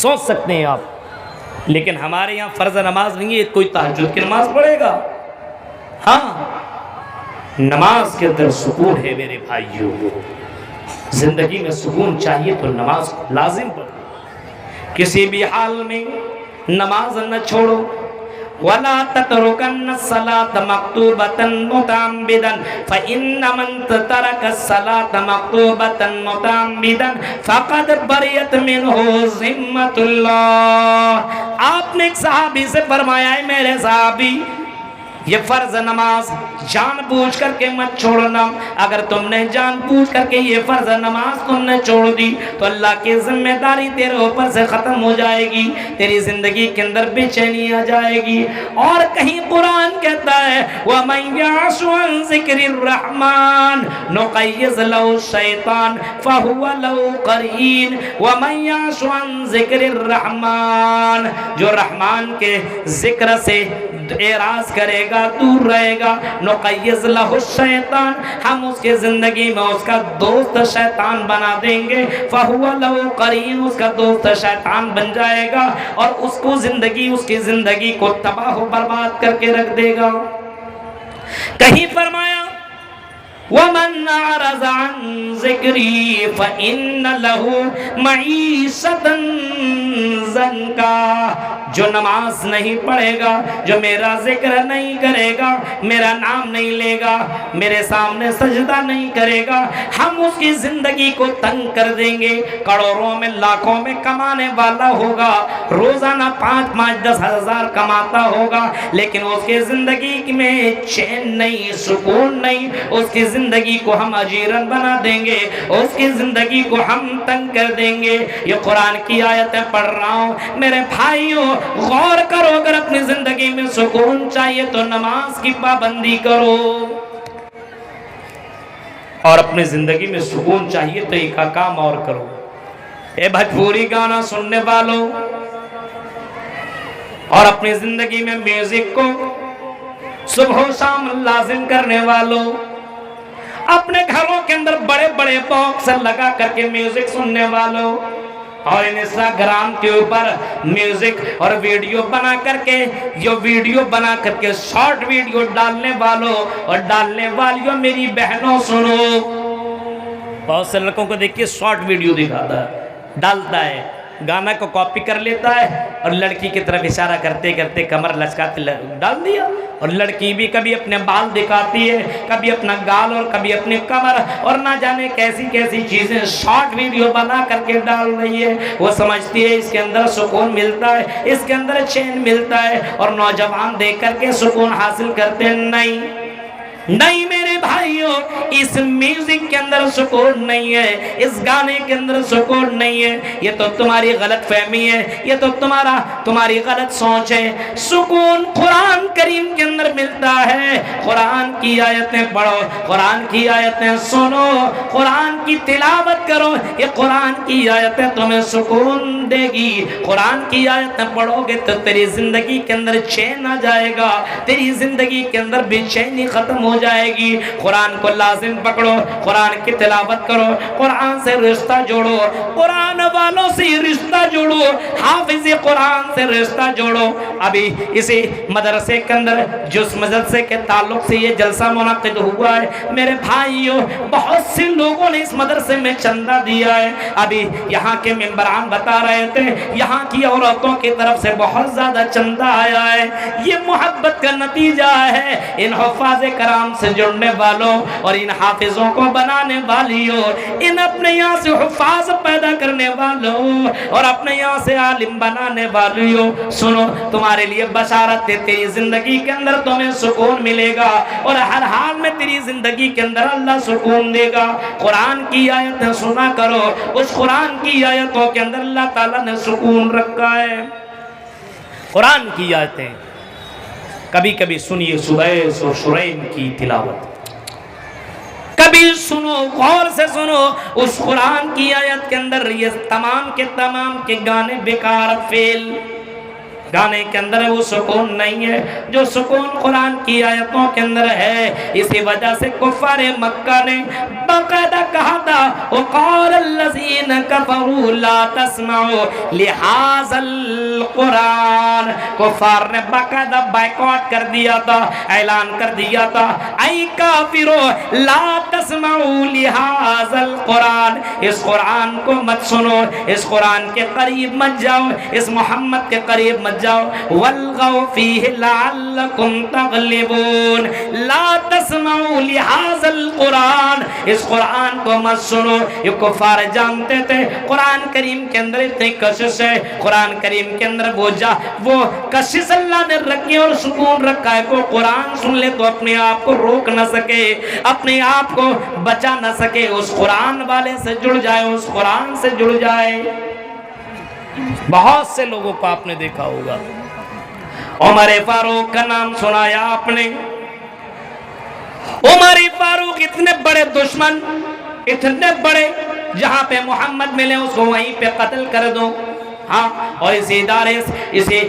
سوچ سکتے ہیں آپ. لیکن ہمارے یہاں فرض نماز نہیں ہے، کوئی تہجد کی نماز پڑھے گا. ہاں نماز کے اندر سکون ہے میرے بھائیوں. زندگی میں سکون چاہیے تو نماز لازم پڑھو، کسی بھی حال میں نماز نہ چھوڑو. وَلَا تَتْرُكَنَّ الصَّلَاةَ مَكْتُوبَةً مُتَعَمِّدًا فَإِنَّ مَن تَرَكَ الصَّلَاةَ مَكْتُوبَةً مُتَعَمِّدًا فَقَدْ بَرِئَتْ مِنْهُ ذِمَّةُ اللَّهِ. آپ نے ایک صحابی سے فرمایا ہے میرے صحابی یہ فرض نماز جان بوجھ کر کے مت چھوڑنا. اگر تم نے جان بوجھ کر کے یہ فرض نماز تم نے چھوڑ دی تو اللہ کی ذمہ داری تیرے اوپر سے ختم ہو جائے گی، تیری زندگی کے اندر بے چینی آ جائے گی. اور کہیں قرآن کہتا ہے وَمَن يَعْشُ عَن ذِكْرِ الرَّحْمَنِ نُقَيِّضْ لَهُ الشَّيْطَانُ فَهُوَ لَهُ قَرِينٌ. وَمَن يَعْشُ عَن ذِكْرِ الرَّحْمَنِ جو رحمان کے ذکر سے اعراض کرے گا، دور رہے گا، نقیض لہ الشیطان ہم اس کے زندگی میں اس کا دوست شیطان بنا دیں گے. فہو لہ قرین اس کا دوست شیطان بن جائے گا اور اس کو اس کی زندگی کو تباہ و برباد کر کے رکھ دے گا. کہیں فرمایا وَمَنْ أَعْرَضَ عَنْ ذِكْرِي فَإِنَّ لَهُ مَعِيشَةً ضَنْكًا. جو نماز نہیں پڑھے گا، جو میرا ذکر نہیں کرے گا، میرا نام نہیں لے گا، میرے سامنے سجدہ نہیں کرے گا، ہم اس کی زندگی کو تنگ کر دیں گے. کروڑوں میں لاکھوں میں کمانے والا ہوگا، روزانہ 5-5 10 ہزار کماتا ہوگا، لیکن اس کی زندگی میں چین نہیں، سکون نہیں. اس کی زندگی کو ہم اجیرن بنا دیں گے، اس کی زندگی کو ہم تنگ کر دیں گے. یہ قرآن کی آیتیں پڑھ رہا ہوں میرے بھائیوں، غور کرو. اگر اپنی زندگی میں سکون چاہیے تو نماز کی پابندی کرو، اور اپنی زندگی میں سکون چاہیے تو ایک کام اور کرو. اے بھوجپوری گانا سننے والوں اور اپنی زندگی میں میوزک کو صبح و شام لازم کرنے والوں، اپنے گھروں کے اندر بڑے بڑے باکس لگا کر کے میوزک سننے والوں، اور انسٹاگرام کے اوپر میوزک اور ویڈیو بنا کر کے شارٹ ویڈیو ڈالنے والوں اور ڈالنے والیوں، میری بہنوں سنو. بہت سے لڑکوں کو دیکھیے شارٹ ویڈیو دکھاتا ہے، ڈالتا ہے، گانا کو کاپی کر لیتا ہے اور لڑکی کی طرف اشارہ کرتے کرتے کمر لچکاتے ڈال دیا. اور لڑکی بھی کبھی اپنے بال دکھاتی ہے، کبھی اپنا گال اور کبھی اپنی کمر، اور نہ جانے کیسی کیسی چیزیں شارٹ ویڈیو بنا کر کے ڈال رہی ہے. وہ سمجھتی ہے اس کے اندر سکون ملتا ہے، اس کے اندر چین ملتا ہے، اور نوجوان دیکھ کر کے سکون حاصل کرتے ہیں. نہیں میرے بھائیوں، اس میوزک کے اندر سکون نہیں ہے، اس گانے کے اندر سکون نہیں ہے. یہ تو تمہاری غلط فہمی ہے، یہ تو تمہاری غلط سوچ ہے. سکون قرآن کریم کے اندر ملتا ہے. قرآن کی آیتیں پڑھو، قرآن کی آیتیں سنو، قرآن کی تلاوت کرو. یہ قرآن کی آیتیں تمہیں سکون دے گی. قرآن کی آیتیں پڑھو گے تو تیری زندگی کے اندر چین آ جائے گا، تیری زندگی کے اندر بے چینی ختم ہو جائے گی. قرآن کو لازم پکڑو، قرآن کی تلاوت کرو، قرآن سے رشتہ جوڑو، قرآن والوں سے رشتہ جوڑو، حافظ قرآن سے رشتہ جوڑو. ابھی اسی مدرسے کے اندر جس مدرسے کے تعلق سے یہ جلسہ منعقد ہوا ہے میرے بھائیوں، بہت سے لوگوں نے اس مدرسے میں چندہ دیا ہے. ابھی یہاں کے ممبران بتا رہے تھے یہاں کی عورتوں کی طرف سے بہت زیادہ چندہ آیا ہے. یہ محبت کا نتیجہ ہے. ان حفاظ کرام سے جڑنے والوں اور ان حافظوں کو بنانے والیوں، ان اپنے یہاں سے حفاظ پیدا کرنے والوں اور اپنے یہاں سے عالم بنانے والیوں، سنو تمہارے لیے بشارت ہے، تیری زندگی کے اندر تمہیں سکون ملے گا اور ہر حال میں تیری زندگی کے اندر اللہ سکون دے گا. قرآن کی آیتیں سنا کرو، اس قرآن کی آیتوں کے اندر اللہ تعالیٰ نے سکون رکھا ہے. قرآن کی آیتیں کبھی کبھی سنیے سویس اور شریم کی تلاوت، کبھی سنو، غور سے سنو. اس قرآن کی آیت کے اندر یہ تمام کے گانے بیکار فیل. گانے کے اندر وہ سکون نہیں ہے جو سکون قرآن کی آیتوں کے اندر ہے. اسی وجہ سے کفار مکہ نے باقاعدہ کہا تھا وقال الذین کفروا لا تسمعوا لہذا القرآن. کفار نے باقاعدہ بائیکاٹ کر دیا تھا, اعلان کر دیا تھا اے کافرو لا تسمعوا لہذا القرآن, اس قرآن کو مت سنو, اس قرآن کے قریب مت جاؤ, اس محمد کے قریب مت جاؤ. والغوا فیہ لعلکم تغلبون, لا تسمعوا لہذا القرآن, اس قرآن کو مت سنو. یہ کفار جانتے تھے قرآن کریم کے اندر اتنی کشش ہے, قرآن کریم کے اندر وہ کشش اللہ نے رکھی اور سکون رکھا ہے کہ قرآن سن لے تو اپنے آپ کو روک نہ سکے, اپنے آپ کو بچا نہ سکے, اس قرآن والے سے جڑ جائے, اس قرآن سے جڑ جائے. بہت سے لوگوں کو آپ نے دیکھا ہوگا. عمر فاروق کا نام سنایا آپ نے. عمر فاروق اتنے بڑے دشمن, اتنے بڑے, جہاں پہ محمد ملے اس کو وہیں پہ قتل کر دو. ہاں, اور اسی ادارے اسی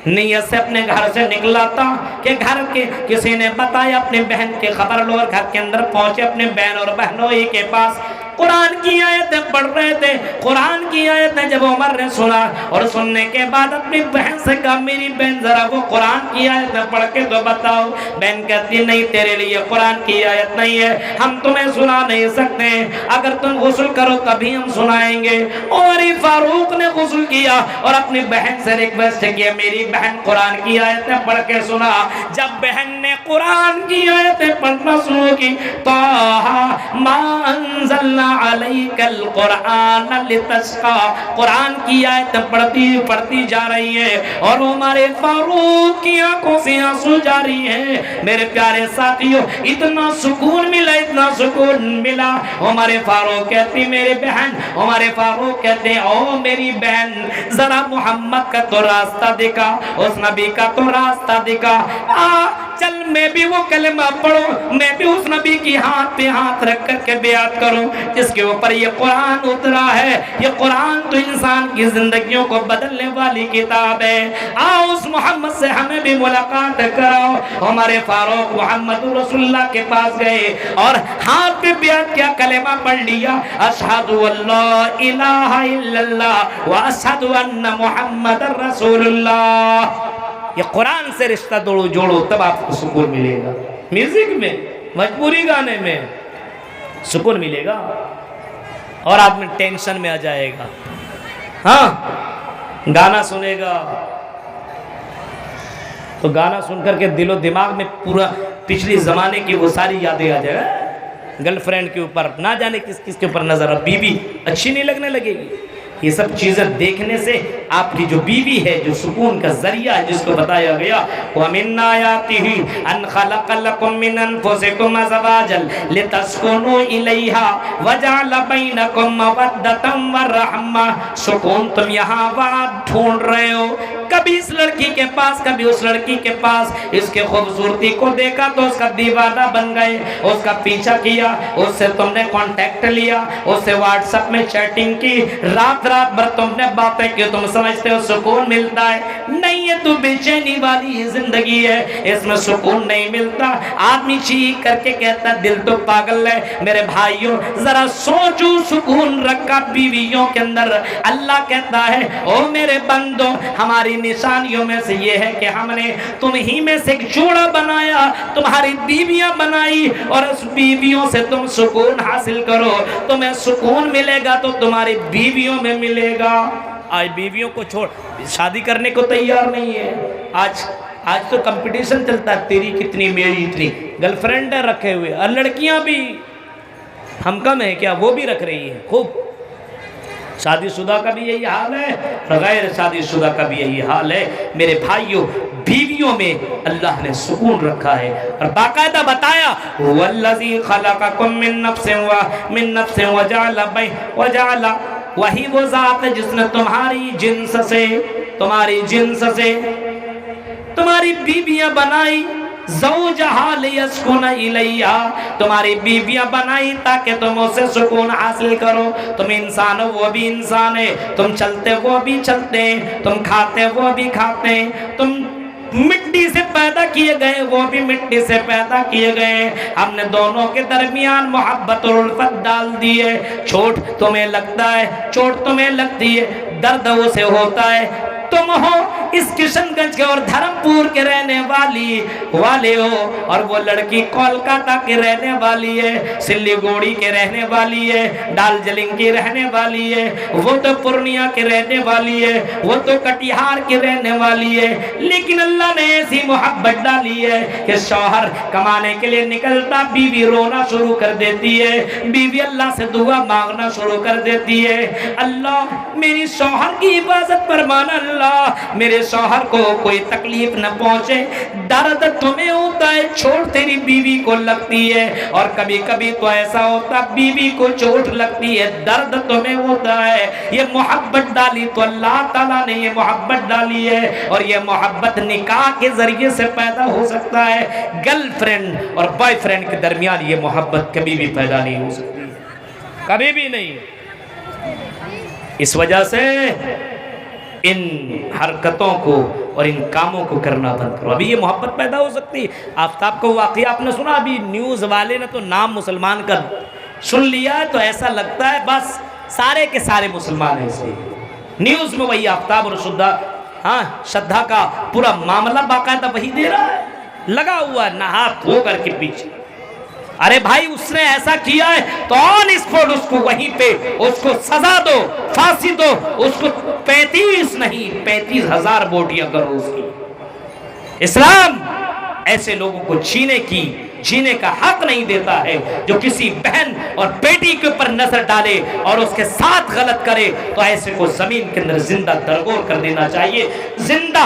نیت سے اپنے گھر سے نکلا تھا کہ گھر کے کسی نے بتایا اپنی بہن کی خبر لو, اور گھر کے اندر پہنچے اپنے بہن اور بہنوئی کے پاس. قرآن کی آیتیں پڑھ رہے تھے. قرآن کی آیتیں جب عمر نے سنا اور سننے کے بعد اپنی بہن سے کہا میری بہن ذرا وہ قرآن کی آیتیں پڑھ کے تو بتاؤ. بہن کہتی نہیں, تیرے لیے قرآن کی آیت نہیں ہے, ہم تمہیں سنا نہیں سکتے, اگر تم غسل کرو تبھی ہم سنائیں گے. عمر فاروق نے غسل کیا اور اپنی بہن سے ریکویسٹ کیا میری بہن قرآن کی آیتیں پڑھ کے سنا. جب بہن نے قرآن کی آیتیں پڑھنا شروع کی, طٰہٰ ما انزلنا علیک القرآن لتشقیٰ, قرآن کی آیتیں پڑھتی جا رہی ہے اور عمر فاروق کی آنکھوں سے آنسو جاری ہیں. میرے پیارے ساتھیوں, اتنا سکون ملا, اتنا سکون ملا. عمر فاروق کہتی میری بہن, عمر فاروق کہتے او میری بہن ذرا محمد کا تو راستہ دکھا, اس نبی کا تو راستہ دکھا, چل میں بھی وہ کلمہ پڑھوں, میں بھی اس نبی کی ہاتھ پہ ہاتھ رکھ کر کے بیعت کروں جس کے اوپر یہ قرآن اترا ہے. یہ قرآن تو انسان کی زندگیوں کو بدلنے والی کتاب ہے. آؤ اس محمد سے ہمیں بھی ملاقات کراؤ. ہمارے فاروق محمد رسول اللہ کے پاس گئے اور ہاتھ پہ بیعت کیا, کلمہ پڑھ لیا, اشہد ان لا الہ الا اللہ و اشہد ان محمد رسول اللہ. یہ قرآن سے رشتہ جوڑو تب آپ کو سکون ملے گا. میوزک میں, مجبوری گانے میں سکون ملے گا اور آدمی ٹینشن میں آ جائے گا. ہاں, گانا سنے گا تو گانا سن کر کے دل و دماغ میں پورا پچھلی زمانے کی وہ ساری یادیں آ جائے گا. گرل فرینڈ کے اوپر نہ جانے کس کس کے اوپر نظر, بیوی اچھی نہیں لگنے لگے گی. یہ سب چیزیں دیکھنے سے آپ کی جو بیوی ہے جو سکون کا ذریعہ ہے جس کو بتایا گیا وَمِنْ آيَاتِهِ أَنْ خَلَقَ لَكُم مِّنْ أَنفُسِكُمْ أَزْوَاجًا لِتَسْكُنُوا إِلَيْهَا وَجَعَلَ بَيْنَكُم مَّوَدَّةً وَرَحْمَةً. سکون تم یہاں وہاں ڈھونڈ رہے ہو, کبھی اس لڑکی کے پاس کبھی اس لڑکی کے پاس, اس کے خوبصورتی کو دیکھا تو اس کا دیوانہ بن گئے, اس کا پیچھا کیا, اس سے تم نے کانٹیکٹ لیا, اس سے واٹس ایپ میں چیٹنگ کی, رات بھر تم نے باتیں کی, تم سمجھتے ہو سکون ملتا ہے. نہیں, یہ تو بے چینی والی زندگی ہے, اس میں سکون نہیں ملتا. آدمی چیخ کر کے کہتا دل تو پاگل ہے. میرے بھائیوں ذرا سوچو, سکون رکھا بیویوں کے اندر. اللہ کہتا ہے او میرے بندو, ہماری نشانیوں میں سے یہ ہے کہ ہم نے تم ہی میں سے ایک جوڑا بنایا, تمہاری بیویاں بنائی, اور اس بیویوں سے تم سکون حاصل کرو. تمہیں سکون ملے گا تو تمہاری بیویوں میں ملے گا. آج بیویوں کو چھوڑ شادی کرنے کو تیار نہیں ہے. آج تو کمپٹیشن چلتا ہے, تیری کتنی میری اتنی. گرل فرینڈ رکھے ہوئے, اور لڑکیاں بھی ہم کم ہیں کیا, وہ بھی رکھ رہی ہیں خوب. شادی شدہ کا بھی یہی حال ہے, غیر شادی شدہ کا بھی یہی حال ہے. میرے بھائیوں, بیویوں میں اللہ نے سکون رکھا ہے اور باقاعدہ بتایا والذی خلقکم من نفس وجعل, وہی وہ ذات ہے جس نے تمہاری جنس سے تمہاری بیویاں بنائی. زوجہا لیسکن الیہا، تمہاری بیویاں بنائی تاکہ تم اسے سکون حاصل کرو. تم انسان ہو وہ بھی انسان ہے، تم چلتے وہ بھی چلتے ہیں، تم کھاتے وہ بھی کھاتے ہیں، تم مٹی سے پیدا کیے گئے وہ بھی مٹی سے پیدا کیے گئے. ہم نے دونوں کے درمیان محبت اور الفت ڈال دی ہے. چوٹ تمہیں لگتا ہے، چوٹ تمہیں لگتی ہے، درد اسے ہوتا ہے. تم ہو اس کشن گنج کے اور دھرم پور کے رہنے والے ہو، اور وہ لڑکی کولکاتہ کے رہنے والی ہے، سلی گوڑی کے رہنے والی ہے، ڈالجلنگ کی رہنے والی ہے، وہ تو پورنیہ کے رہنے والی ہے، وہ تو کٹیہار کے رہنے والی ہے. لیکن اللہ نے ایسی محبت ڈالی ہے کہ شوہر کمانے کے لیے نکلتا، بیوی رونا شروع کر دیتی ہے، بیوی اللہ سے دعا مانگنا شروع کر دیتی ہے. اللہ میری شوہر کی حفاظت فرمانا، اللہ میرے شوہر کو کوئی تکلیف نہ پہنچے. درد تمہیں ہوتا ہے، چوٹ تیری بیوی کو لگتی ہے، اور کبھی کبھی تو ایسا ہوتا بیوی کو چوٹ لگتی ہے، درد تمہیں ہوتا ہے. یہ محبت ڈالی تو اللہ تعالیٰ نے یہ محبت ڈالی ہے، اور یہ محبت نکاح کے ذریعے سے پیدا ہو سکتا ہے. گرل فرینڈ اور بوائے فرینڈ کے درمیان یہ محبت کبھی بھی پیدا نہیں ہو سکتی، کبھی بھی نہیں. اس وجہ سے ان حرکتوں کو اور ان کاموں کو کرنا بند کرو. ابھی یہ محبت پیدا ہو سکتی. آفتاب کو واقعہ آپ نے سنا، ابھی نیوز والے نے تو نام مسلمان کا سن لیا تو ایسا لگتا ہے بس سارے کے سارے مسلمان ہیں. سے نیوز میں وہی آفتاب اور شدھا کا پورا معاملہ باقاعدہ وہی دے رہا ہے، لگا ہوا نہا دھو کر کے پیچھے. ارے بھائی اس نے ایسا کیا ہے تو آن اسپوٹ اس کو وہیں پہ اس کو سزا دو، پھانسی دو. اس کو 35 نہیں 35,000 بوٹیاں کرو اس کی. اسلام ایسے لوگوں کو جینے کا حق نہیں دیتا ہے. جو کسی بہن اور بیٹی کے اوپر نظر ڈالے اور اس کے ساتھ غلط کرے تو ایسے کو زمین کے اندر زندہ درگور کر دینا چاہیے، زندہ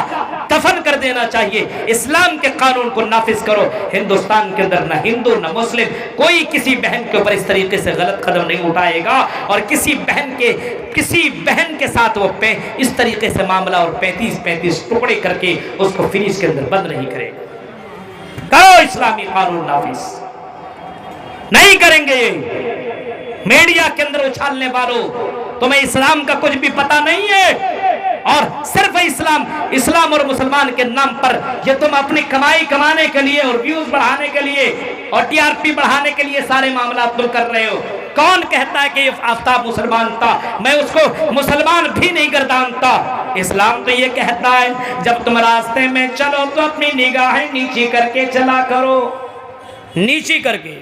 دفن کر دینا چاہیے. اسلام کے قانون کو نافذ کرو. ہندوستان کے اندر نہ ہندو نہ مسلم کوئی کسی بہن کے اوپر اس طریقے سے غلط قدم نہیں اٹھائے گا، اور کسی بہن کے ساتھ وہ اس طریقے سے معاملہ اور 35 ٹکڑے کر کے اس کو فریج کے اندر بند نہیں کرے گا. کرو اسلامی قانون نافذ. نہیں کریں گے. میڈیا کے اندر اچھالنے والوں تمہیں اسلام کا کچھ بھی پتہ نہیں ہے، اور صرف اسلام اور مسلمان کے نام پر یہ تم اپنی کمائی کمانے کے لیے اور ویوز بڑھانے کے لیے اور TRP بڑھانے کے لیے سارے معاملات تم کر رہے ہو. کون کہتا ہے کہ یہ آفتاب مسلمان تھا؟ میں اس کو مسلمان بھی نہیں گردانتا. اسلام تو یہ کہتا ہے جب تم راستے میں چلو تو اپنی نگاہیں نیچی کر کے چلا کرو، نیچی کر کے.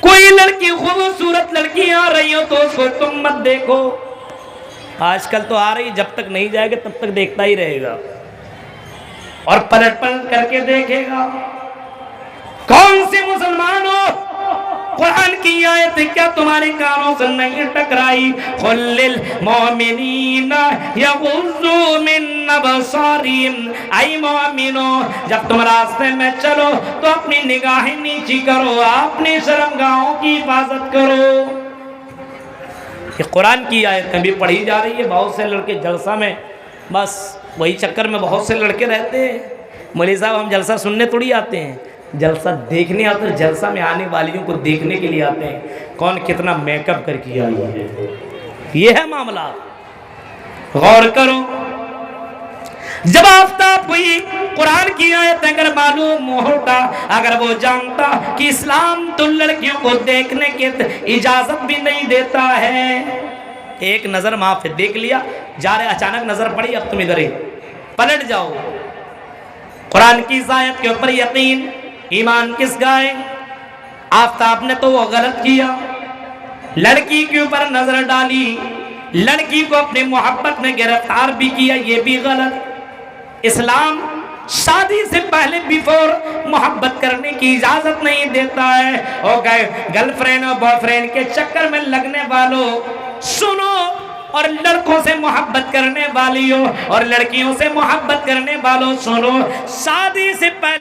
کوئی لڑکی خوبصورت لڑکی آ رہی ہو تو اس کو تم مت دیکھو. آج کل تو آ رہی، جب تک نہیں جائے گا تب تک دیکھتا ہی رہے گا اور پلٹ کر کے دیکھے گا. کون سے مسلمان ہو؟ قرآن کی آیت کیا تمہارے کانوں سے نہیں ٹکرائی؟ قل للمؤمنین یغضوا من ابصارہم. اے مومنو جب تم راستے میں چلو تو اپنی نگاہیں نیچی کرو، اپنی شرمگاہوں کی حفاظت کرو. یہ قرآن کی آیت بھی پڑھی جا رہی ہے. بہت سے لڑکے جلسہ میں بس وہی چکر میں بہت سے لڑکے رہتے ہیں. مولوی صاحب ہم جلسہ سننے تھوڑی آتے ہیں، جلسہ دیکھنے آتے ہیں. جلسہ میں آنے والیوں کو دیکھنے کے لیے آتے ہیں کون کتنا میک اپ کر کے آئی ہے. یہ ہے معاملہ. غور کرو. جب آفتاب ہوئی قرآن کی آیت اگر معلوم ہوتا، اگر وہ جانتا کہ اسلام تو لڑکیوں کو دیکھنے کی اجازت بھی نہیں دیتا ہے. ایک نظر معاف ہے، دیکھ لیا جا رہے، اچانک نظر پڑی، اب تم ادھر ہی پلٹ جاؤ. قرآن کی آیت کے اوپر یقین ایمان کس کا ہے؟ آفتاب نے تو وہ غلط کیا، لڑکی کے اوپر نظر ڈالی، لڑکی کو اپنے محبت میں گرفتار بھی کیا، یہ بھی غلط. اسلام شادی سے پہلے بیفور محبت کرنے کی اجازت نہیں دیتا ہے. اور گرل فرینڈ اور بوائے فرینڈ کے چکر میں لگنے والوں سنو، اور لڑکوں سے محبت کرنے والیوں اور لڑکیوں سے محبت کرنے والوں سنو، شادی سے پہلے